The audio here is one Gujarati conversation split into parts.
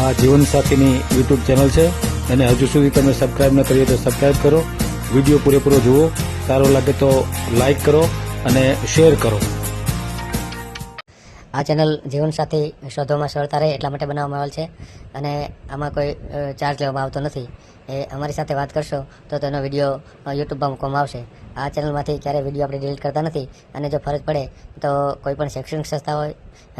આ જીવનસાથીની યુટ્યુબ ચેનલ છે અને હજુ સુધી તમે સબસ્ક્રાઇબ ન કરી હોય તો સબસ્ક્રાઇબ કરો. વિડીયો પૂરેપૂરો જુઓ, સારો લાગે તો લાઈક કરો અને શેર કરો. આ ચેનલ જીવનસાથી શોધવામાં સરળતા રહે એટલા માટે બનાવવામાં આવેલ છે અને આમાં કોઈ ચાર્જ લેવામાં આવતો નથી. એ અમારી સાથે વાત કરશો તો તેનો વિડીયો યુટ્યુબમાં મૂકવામાં આવશે. આ ચેનલમાંથી ક્યારેય વિડીયો આપણે ડિલીટ કરતા નથી અને જો ફરજ પડે તો કોઈ પણ શૈક્ષણિક સંસ્થા હોય,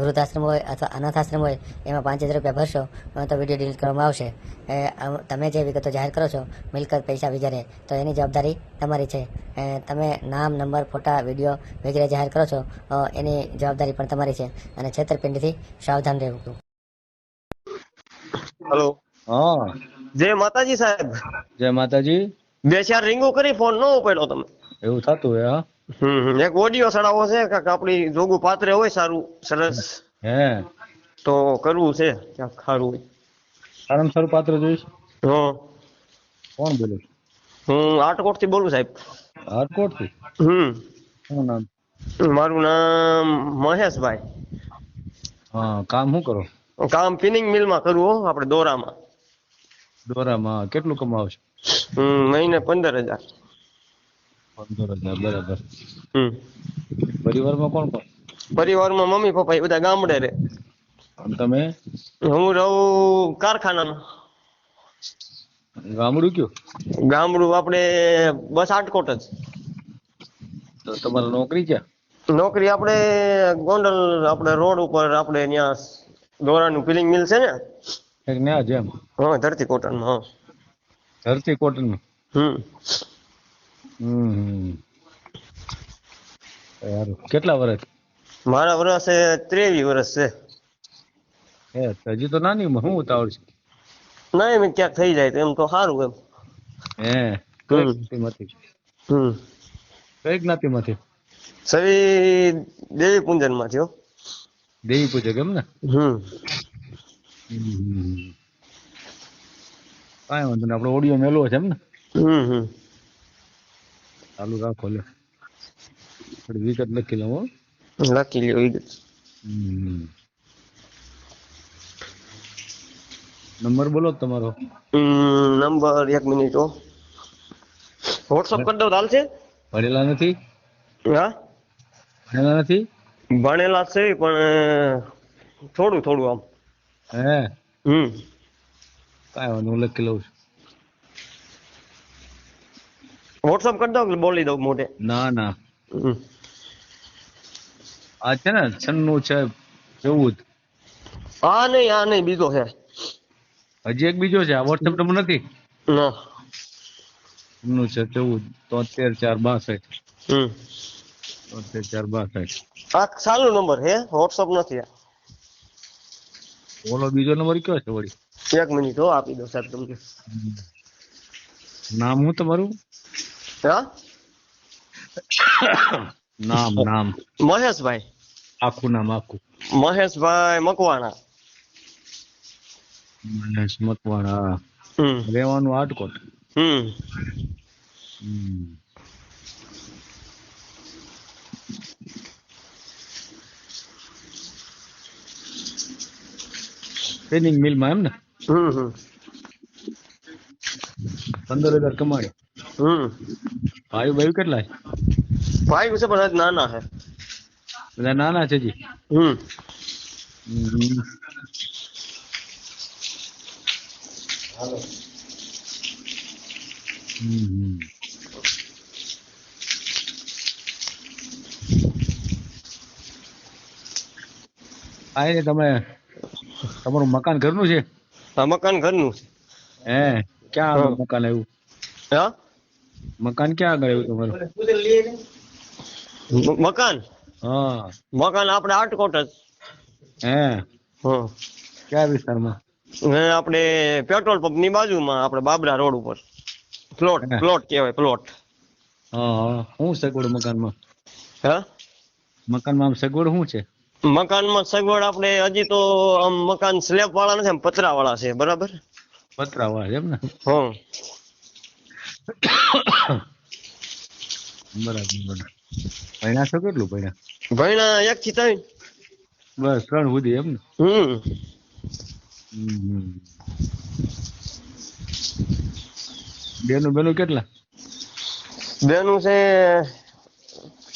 વૃદ્ધાશ્રમ હોય અથવા અનાથ આશ્રમ હોય એમાં 5000 રૂપિયા ભરશો તો વિડીયો ડિલીટ કરવામાં આવશે. તમે જે વિગતો જાહેર કરો છો, મિલકત, પૈસા વગેરે, તો એની જવાબદારી તમારી છે. તમે નામ, નંબર, ફોટા, વિડીયો વગેરે જાહેર કરો છો એની જવાબદારી પણ તમારી છે અને છેતરપિંડીથી સાવધાન રહેવું. હેલો. હા, જય માતાજી સાહેબ. જય માતાજી. 2-4 રીંગો કરી, ફોન ન ઉપાડ્યો તમે. એવું થતું હોય? હા. એક ઓડિયો ચડાવવો છે કાક આપણી જોગું પાત્ર હોય સારું સરસ હે, તો કરવું છે ક્યાંક સારું હોય. સારામાં પાત્ર જોઈશ. હા, કોણ બોલે? હું આટકોટ થી બોલું સાહેબ. રાજકોટ થી. શું નામ? મારું નામ મહેશભાઈ. હા, કામ શું કરો? કામ પિનિંગ મિલમાં કરવું હો, આપણે દોરામાં. દોરામાં કેટલું કમાવશો? મહિને 15000. 15000, બરાબર. હમ પરિવારમાં કોણ કોણ? પરિવારમાં મમ્મી પપ્પા એ બધા ગામડે રે. અને તમે? હું રહું કારખાનામાં. ગામડું કયું? ગામડું આપણે બસ આટકોટ જ. તો તમારે નોકરી ક્યાં? નોકરી આપણે ગોંડલ, આપણે રોડ ઉપર, આપણે ત્યાં દોરાનું પિલિંગ મિલ છે ને. એક ન્યા જેમ હા, ધરતી કોટનમાં. હા. ધરતી કોટન. હમ હમ. સારું. કેટલા વર્ષ? મારા વર્ષ 23 વર્ષ છે. હજી તો નાની ઉંમર, શું ઉતાવળ છે? નહીં, મેં ક્યાંક થઈ જાય તો એમ તો સારું એમ. હે, કઈ જ્ઞાતિમાંથી? કઈ જ્ઞાતિમાંથી? સવી દેવી પૂંજન માં થયો. દેવી પૂજક એમ ને? હમ કાંઈ વાંધો નહીં, આપણો ઓડિયો મેલવો છે એમ ને? હમ ચાલુ રાખો. લે, થોડી વિગત લખી લઉં. હો, લખી લ્યો વિગત. નંબર બોલો તમારો. Number 1 minute. વોટ્સઅપ કરી દઉં ચાલશે? ભણેલા નથી? હા, ભણેલા નથી? ભણેલા છે પણ થોડું થોડું આમ. હે, હમ કાંઈ વાંધો, હું લખી લઉં છું. વોટ્સઅપ કરી દઉં કે બોલી દઉં મોઢે? ના ના, હમ આ છે ને 96 છે 14. આ નહીં બીજો છે. હજી એક બીજો છે, આ વોટ્સએપ નંબર નથી? ના. 96 14 73 4 62. હમ 73 4 62. આ ચાલુ નંબર હે, વોટ્સઅપ નથી આ. ઓલો બીજો નંબર કયો છે વળી? 1 મિનિટ આપી દો સાહેબ તમને. નામ હું તમારું? હા, નામ નામ મહેશભાઈ. આખું નામ આખું? મહેશભાઈ મકવાણા. મહેશ મકવાણા. હમ રહેવાનું આટકોટ? હમ ટ્રેનિંગ મિલમાં એમ ને? 15000 કમાણી. ભાઈ કેટલા છે? ભાઈ વિશે પણ હજી નાના છે. બધા નાના છે જી. હમ આય ને તમે, તમારું મકાન ઘરનું છે? આ મકાન ઘરનું છે. હે, ક્યાં આગળ મકાન આવ્યું? હા, મકાન ક્યાં આગળ આવ્યું તમારું? મકાન હા. મકાન આપણે આટકોટ જ. હે, હા, કયા વિસ્તારમાં? આપણે પેટ્રોલ પંપ ની બાજુમાં, આપણે બાબરા રોડ ઉપર. પ્લોટ કહેવાય, પ્લોટ. હા, શું સગવડ મકાનમાં? હા, મકાનમાં આમ સગવડ શું છે? મકાનમાં સગવડ આપણે હજી તો આમ મકાન સ્લેબ વાળા નથી, આમ પતરા વાળા છે. બરાબર? પતરા વાળા એમ ને? હા. બરાબર. ભણ્યા છો કેટલું ભણ્યા? ભણ્યા 1 થી 3. બસ 3 સુધી એમ ને? હમ. બેનું કેટલા? બેનું છે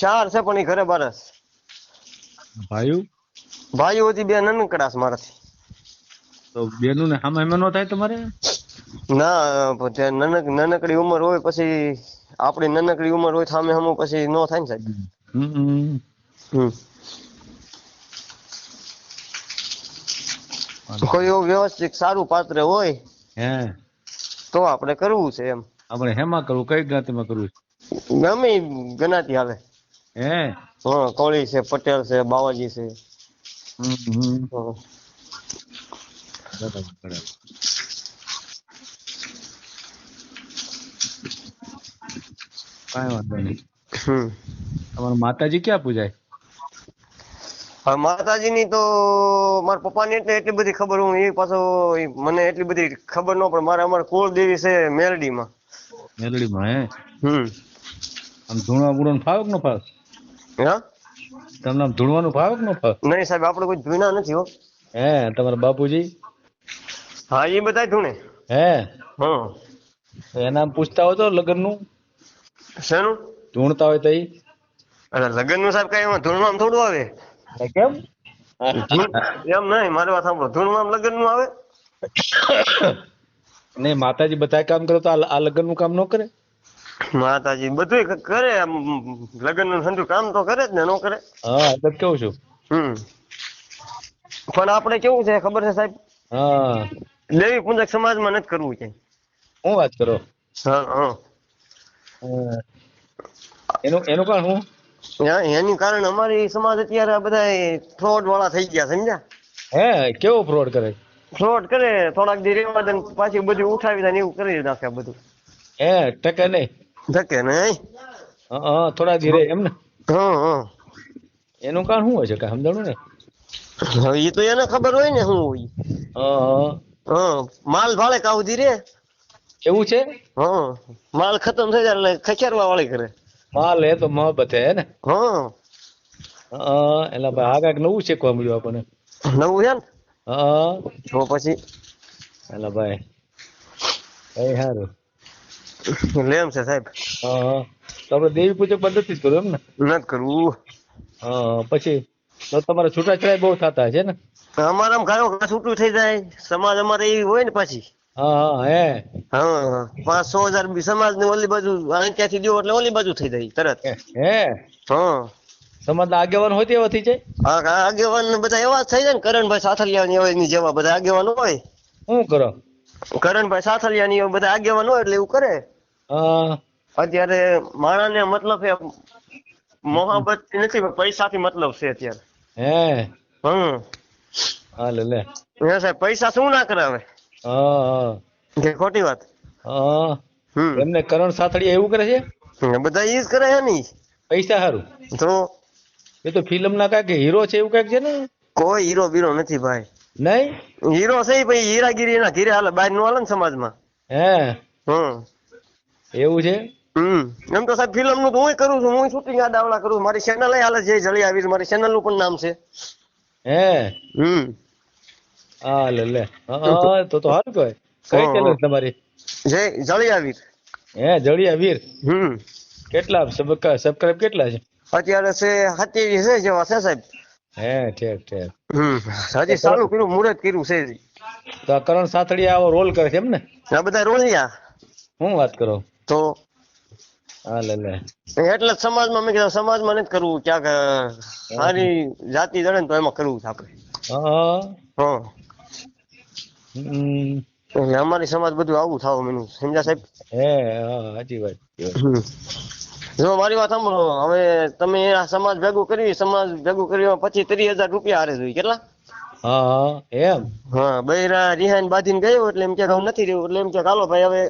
4 છે પણ એ ઘરે બારસ. ભાઈઓ? ભાઈઓ હજી 2 નાનકડા છે મારાથી. તો બેનું ને સામે નો થાય તમારે? ના નાનકડી ઉંમર હોય પછી આપણી નાનકડી ઉંમર હોય સામે હમું પછી નો થાય ને સાહેબ. હમ. હમ કોઈ એવું વ્યવસ્થિત સારું પાત્ર હોય હે તો આપણે કરવું છે એમ. આપણે હેમાં કરવું, કઈ જ્ઞાતિમાં કરવું? ગમે ઈ જ્ઞાતિ હાલે. હે હા, કોળી છે, પટેલ છે, બાવાજી છે. હમ. હા. બરાબર બરાબર. કાંઈ વાંધો નહીં. હમ તમારા માતાજી ક્યાં પૂજાય? હવે માતાજીની તો મારા પપ્પાની એટલી બધી ખબર હું એ પાછો મને એટલી બધી ખબર ન પડે. અમારા કુળદેવી છે મેલડીમાં. મેલડીમાં હે? હમ આમ ધૂણવા બુણવાનું ફાવે કે ન ફાવે? હા તમને આમ ધૂણવાનું ફાવે કે ન ફાવે? નહીં સાહેબ, આપણે કોઈ ધૂણા નથી હો. હે તમારા બાપુજી? હા, એ બધા ધૂણે. હે હા. એના આમ પૂછતા હોય તો લગ્નનું શેનું? ધૂણતા હોય તો ઈ? અરે લગ્નનું સાહેબ કઈ એમાં ધૂણમાં થોડું આવે. કેમ? એમ નહીં, મારી વાત સાંભળો. ધૂણમાં લગ્નનું આવે? નહીં, માતાજી બધા કામ કરે તો આ લગ્નનું કામ ન કરે? માતાજી બધું કરે. આમ લગ્નનું ઠંડુ કામ તો કરે જ ને, ન કરે? હા, એટલે જ કહું છું. પણ આપણે કેવું છે ખબર છે સાહેબ? હા. દેવી પૂજક સમાજમાં નથી કરવું છે. શું વાત કરો? હા હા. એનું કારણ હું? એની કારણે અમારી સમાજ અત્યારે આ બધા ફ્રોડ વાળા થઈ ગયા, સમજ્યા? હે કેવો ફ્રોડ કરે? ફ્રોડ કરે, થોડાક દી રેવા દે ને પાછી બધું ઉઠાવી દે ને એવું કરી નાખે બધું. હે ટકે નહીં? ધકે નહીં. હા, થોડા ધીરે એમ ને? હા હા. એનું કારણ શું હોય છે કઈ સમજાણું ને? હવે એ તો એને ખબર હોય ને શું હોય. હા. હા, માલ ભાડે કાવધી રે. એવું છે? હા, માલ ખતમ થઈ જાય એટલે ખચેરવા વાળી કરે. માલ હે તો મોહબ્બત હે ને? હા. એટલે ભાઈ આ કાંઈક નવું શીખવા મળ્યું આપણને. નવું છે ને? હા. તો પછી એટલે ભાઈ એ સારું. લેમ છે સાહેબ. હા. તો આપણે દેવી પૂજક પદ્ધતિ જ કરું એમ ને? નથી કરવું. હા. પછી તો તમારે છૂટાછેડા બહુ થતા છે ને? અમારા ઘરો ઘા છૂટું થઈ જાય. સમાજ અમારે એવી હોય ને પાછી. હા. હે હા, 500,000 સમાજ ની ઓલી બાજુ ત્યાંથી દો એટલે ઓલી બાજુ થઈ જાય તરત. હે હા. સમાજના આગેવાન હોય તેવા થઈ જાય? હા, આગેવાન બધા એવા જ થઈ જાય ને. કરણભાઈ સાથલિયા ની જેવા બધા આગેવાન હોય. શું કરો? કરણભાઈ સાથલિયા ની બધા આગેવાન હોય એટલે એવું કરે. હા. અત્યારે માણસને મતલબ છે મોહબ્બત નથી, પૈસાથી મતલબ છે અત્યારે. હે હાલે લે. સાહેબ પૈસા શું ના કરાવે? હા. કે ખોટી વાત? હા. એમને કરણ સાથળિયા એવું કરે છે? બધા ઈ જ કરે છે ને. પૈસા સારું? તો એ તો ફિલ્મ ના કાંઈક હીરો છે એવું કાંઈક છે ને? કોઈ હીરો બીરો નથી ભાઈ. નહીં? હીરો છે ભાઈ, હીરાગીરી ના ઘીરે હાલે, બહાર નું હાલે ને સમાજમાં. હે એવું છે? એમ તો સાહેબ ફિલ્મ નું તો હું કરું છું. હું શૂટિંગ આડાવડા કરું. મારી ચેનલ હાલે છે જળી આવી. મારી ચેનલ નું પણ નામ છે. હે હા લે. હા તો સારું કહેવાય. કઈ ચેનલ તમારી? જય જળી આવી. હે જળિયા વીર. કેટલા સબસ્ક્રાઇબ કેટલા છે? અત્યારે છે 27 છે જેવા છે સાહેબ. હે ઠીક. હજી ચાલુ કર્યું, મુહૂર્ત કર્યું છે. તો આ કરણ સાથળિયા આવો રોલ કરે છે એમ ને? આ બધા રોલિયા. શું વાત કરો? તો હા લે. એટલે જ સમાજમાં મેં કીધું સમાજમાં નથી કરવું, ક્યાંક સારી જાતિ જડે ને તો એમાં કરવું છે આપણે. હા. એટલે અમારી સમાજ બધું આવું થવા માંડ્યું, સમજ્યા સાહેબ? હે સાચી વાત. જો મારી વાત સાંભળો, હવે તમે આ સમાજ ભેગું પછી 30,000 રૂપિયા હારે જોઈએ. કેટલા? હા એમ? હા, બૈરા રિહાઈન બાંધીને ગયો એટલે એમ કે હું નથી રહેવું. એટલે એમ કે હાલો ભાઈ હવે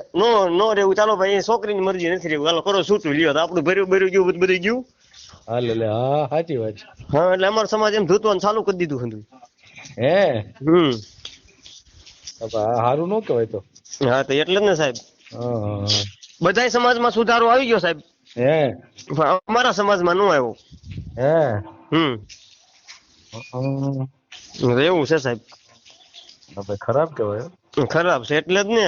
નો રહેવું, ચાલો ભાઈ એ છોકરીની મરજી નથી રહેવું, હાલો કરો છૂટું લ્યો. તો આપણું ભર્યું ગયું બધું ગયું. હા લે. હા સાચી વાત. હા, એટલે અમારો સમાજ એમ ધૂતવાનું ચાલુ કરી દીધું હતું. હે સારું ન કહેવાય તો. હા, તો એટલે જ ને સાહેબ. બધા સમાજમાં સુધારો આવી ગયો સાહેબ. હે અમારા સમાજમાં નો આવ્યો. હે એવું છે સાહેબ. ભાઈ ખરાબ કહેવાય. ખરાબ છે એટલે જ ને.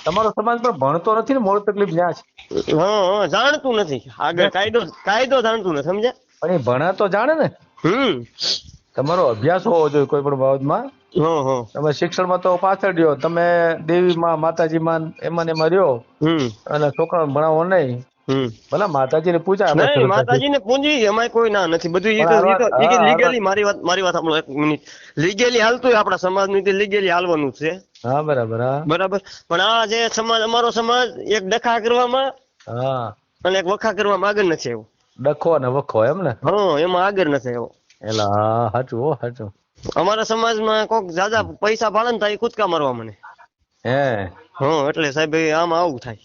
તમારો સમાજ પણ ભણતો નથી ને, મોડ તકલીફ જ્યાં છે. હા જાણતું નથી આગળ કાયદો જાણતું નથી સમજ્યા. પણ એ ભણા તો જાણે ને. તમારો અભ્યાસ હોવો જોઈએ કોઈ પણ બાબતમાં. તમે શિક્ષણમાં તો પાછળ રહ્યો, તમે દેવી માં માતાજી માં એમાં ને એમાં રહ્યો અને છોકરાઓને ભણાવો નહીં. ભલે માતાજી ને પૂજા આપણે માતાજી ને પૂંજી એમાં કોઈ ના નથી, બધું લીગલી. મારી વાત સાંભળો એક મિનિટ. લીગલી હાલતું હોય આપણા સમાજ નું, લીગલી હાલવાનું છે. હા બરાબર. બરાબર. પણ આ જે સમાજ, અમારો સમાજ એક ડખા કરવામાં અને એક વખા કરવામાં આગળ નથી એવો. ડખો અને વખો એમ ને. એમાં આગળ નથી એવો. એલા સાચું હો સાચું. અમારા સમાજમાં કોક જાજા પૈસા ભાળે ને તો કૂદકા મારવા મને. એટલે સાહેબ આમાં આવું થાય.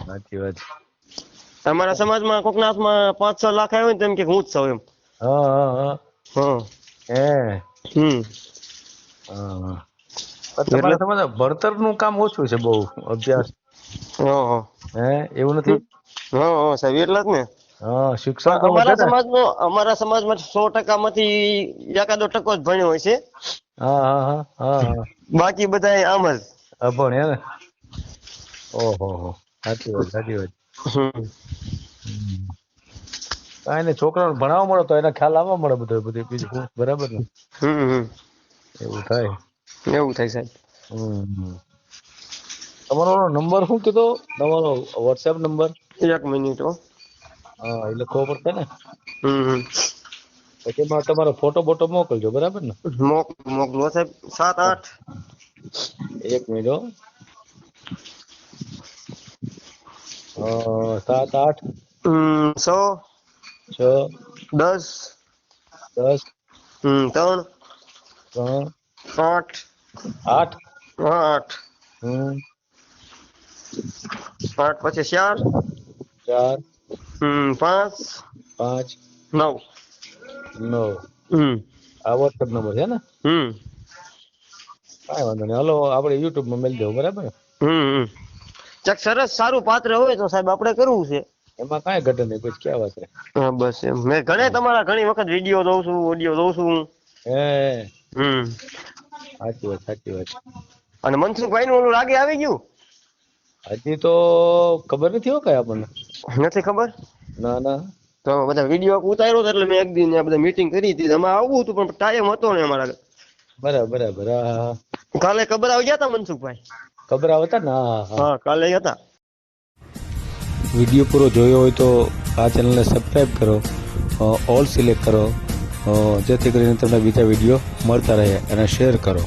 સાચી વાત. અમારા સમાજમાં કોક ના હાથમાં 5-6 લાખ આવ્યો ને તેમ કે હું જ છું એમ. તમારા સમાજ ભણતર નું કામ ઓછું છે બહુ, અભ્યાસ એવું નથી. સાહેબ એટલે જ ને. શિક્ષણ અમારા સમાજમાં 100% માંથી એકાદો ટકો જ ભણ્યો હોય છે. બાકી બધા આમ જ અભણ હે ને. ઓહો સાચી વાત સાચી વાત. કાંઈ ને છોકરાઓને ભણાવવા મળે તો એના ખ્યાલ આવવા મળે બધું બીજું બરાબર ને. એવું થાય સાહેબ. તમારો નંબર શું કીધો, તમારો વોટ્સએપ નંબર? 1 મિનિટ. એ લખવો પડશે ને. પછી એમાં તમારો ફોટો બોટો મોકલજો બરાબર ને. મોકલો સાહેબ. 7-8. 1 મિનિટ. 7-8 6 10 3 8 8 પછી 4 5 9. આ વોટ્સએપ નંબર છે ને. કાંઈ વાંધો નહીં, હાલો આપણે યુટ્યુબ માં મેળ દેવું બરાબર ને. ચક સરસ સારું પાત્ર હોય તો સાહેબ આપણે કરવું છે. એમાં કાંઈ ઘટે નહીં, પછી ક્યાં વાત છે. બસ એમ. મેં ઘણી વખત વિડીયો જોઉં છું, ઓડિયો જોઉં છું. સાચી વાત. અને મનસુખભાઈ નું ઓલું રાગે આવી ગયું? હજી તો ખબર નથી હો કઈ આપણને. નથી ખબર? ના. તો બધા વિડીયો ઉતાર્યો એટલે મેં એક દિન બધા મીટિંગ કરી હતી. એમાં આવવું હતું પણ ટાઈમ હતો ને અમારા. બરાબર. કાલે ખબર આવી ગયા હતા મનસુખભાઈ? ખબર આવતા ને. હા કાલે હતા. વિડીયો પૂરો જોયો હોય તો આ ચેનલને સબસ્ક્રાઈબ કરો, ઓલ સિલેક્ટ કરો, જેથી કરીને તમને બીજા વિડીયો મળતા રહે, અને શેર કરો.